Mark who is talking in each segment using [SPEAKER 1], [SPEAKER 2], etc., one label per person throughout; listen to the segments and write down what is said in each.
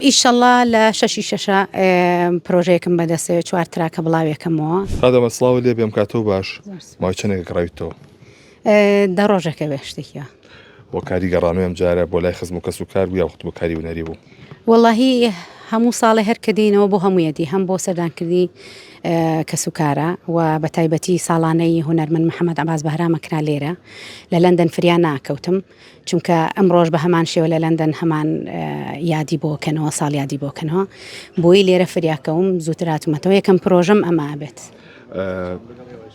[SPEAKER 1] ئیشەڵڵا لە شەشی شەشە پرۆژەیەکم بەدەستێت 4 تراکە بڵاوێکمەوە.
[SPEAKER 2] هذا سڵاو لێ بێم کاتۆ باش مای چەندێک ڕاویتەوە
[SPEAKER 1] 10 ڕۆژەکە بێ شتێکە
[SPEAKER 2] بۆ کاری گەڕانوێم جارە بۆ لای خزم و کەس و کار بوو یاخت بۆ کاری هونەری بوو.
[SPEAKER 1] وەڵاهی هەموو ساڵی هەر کە دێنەوە بۆ هەموویەتی هەم بۆ سەردانکردی کەس و کارە و بە تایبەتی ساڵانەی هونەرمەند محەممەد عەباس بەهرامەکرا لێرە لە لەندەن فریان ناکەوتم چونکە ئەم ڕۆژ بە هەمان شێوە لە لەندەن هەمان یادی بۆکەنەوە ساڵ یادی بۆکەنەوە بۆی لێرە فریاکەوم زووتر هاتوومەتەوە یەکەم پرۆژەم ئەمە بێت.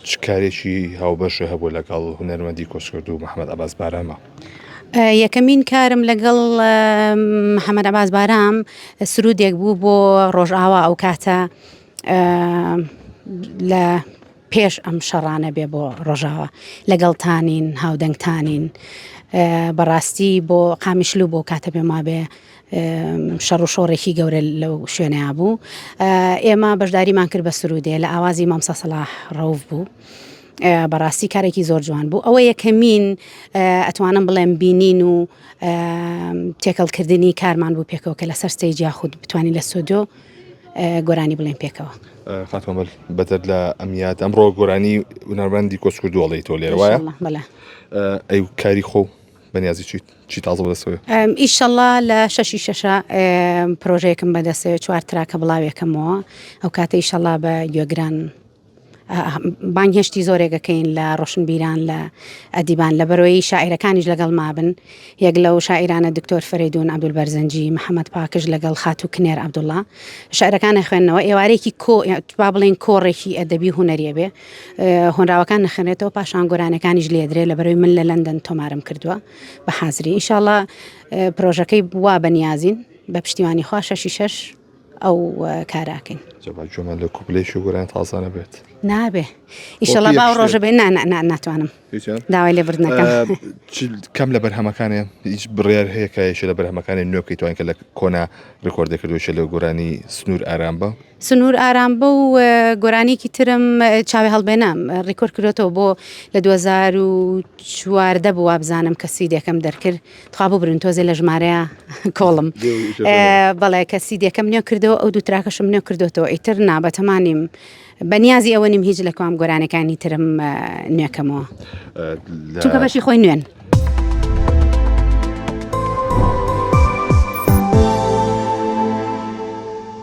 [SPEAKER 2] چ کارێکی هاوبەش هەبوو لەگەڵ هونەرمەندی کۆچکرد و محەممەد عەباس بەهرامە؟
[SPEAKER 1] یەکەمین کارم لەگەڵ محەممەد عەباس بەهرام سرودێک بوو بۆ ڕۆژئاوا ئەو کاتە لە پێش ئەم شەڕانە بێ بۆ ڕۆژاوە لەگەڵتانین هاودەنگتانین بەڕاستی بۆ قامیشلو بۆ کاتە پێما بێ شەڕ و شۆڕێکی گەورە لەو شوێنەیە بوو. ئێمە بەشداریمان کرد بە سرودێ لە ئاوازی مامسە سەلاح ڕەوف بوو. بەڕاستی کارێکی زۆر جوان بوو. ئەوە یەکەمین ئەتوانم بڵێم بینین و تێکەڵکردنی کارمان بوو پێکەوە کە لەسەر ستەیجیا خود بتوانین لە سۆدۆ گۆرانی بڵێن پێکەوە.
[SPEAKER 2] خاتۆمەل بەتر لە ئەمیات ئەمڕۆ گۆرانی هونەرمەندی کۆچکرد وڵی تۆ لێرە وایە؟
[SPEAKER 1] بەڵێ.
[SPEAKER 2] ئەی کاری خۆ بەنیازی چی تازە بەدەستەوە؟
[SPEAKER 1] ئیشەڵڵا لە شەشی شەشە پرۆژەیەکم بەدەستێت 4 تراکە بڵاوێکمەوە ئەو کاتە ئیشەڵڵا بە گوێگران بانگهێشتی زۆرێکەکەین لە ڕۆشنبیران لە ئەدیبان لە بەرەوەی شاعیرەکانیش لەگەڵ مابن یەک لەو شاعیرانە دکتۆر فەرەیدون عەبدولبەرزەنجی محەممەد پاکش لەگەڵ خاتوو کنێر عەبدوڵڵا شاعیرەکان خوێندنەوە ئێوارێکی با بڵێن کۆڕێکی ئەدەبی هونەریە بێ هۆنراوەکان نەخێنێتەوە پاشان گۆرانەکانیش لێدرێ لە بەرەوەی من لە لەندەن تۆمارم کردووە بە حازری ئینشاڵڵا پرۆژەکەی وا بەنیازین بە پشتیوانی خوا شەشی شەش ئەو کاراکەین.
[SPEAKER 2] جۆمە لە کوپلێشی گۆران تازانە بێت
[SPEAKER 1] نابێ ئیشەڵڵا باو ڕۆژە بێ ناتوانم داوای لێبردنەکەم
[SPEAKER 2] کەم لە بەرهەمەکانێ هیچ بڕیار هەیە کەیشە لە بەرهەمەکانی نوێکەی توانین کە لە کۆنا ڕێکۆردە کردوشە لە گۆرانی سنوور ئارام بە
[SPEAKER 1] سنوور ئارام بە و گۆرانێکی ترم چاوی هەڵبێنام ڕێکۆرد کردێتەوە بۆ لە 2014 بوو وابزانم کەسی دێکەم دەرکرد تخوا برن تۆزێ لە ژمارەیە کۆڵم بەڵێ کەسی دێکەم نوێ کردەوە ئەو دوو تراکەشم نوێ کردوێتەوە ئیتر نابەتەمانیم بەنیازی ئەوە نیم هیچ لە کام گۆرانەکانی ترم نوێکەمەوە چونکە بەشی خۆی نوێن.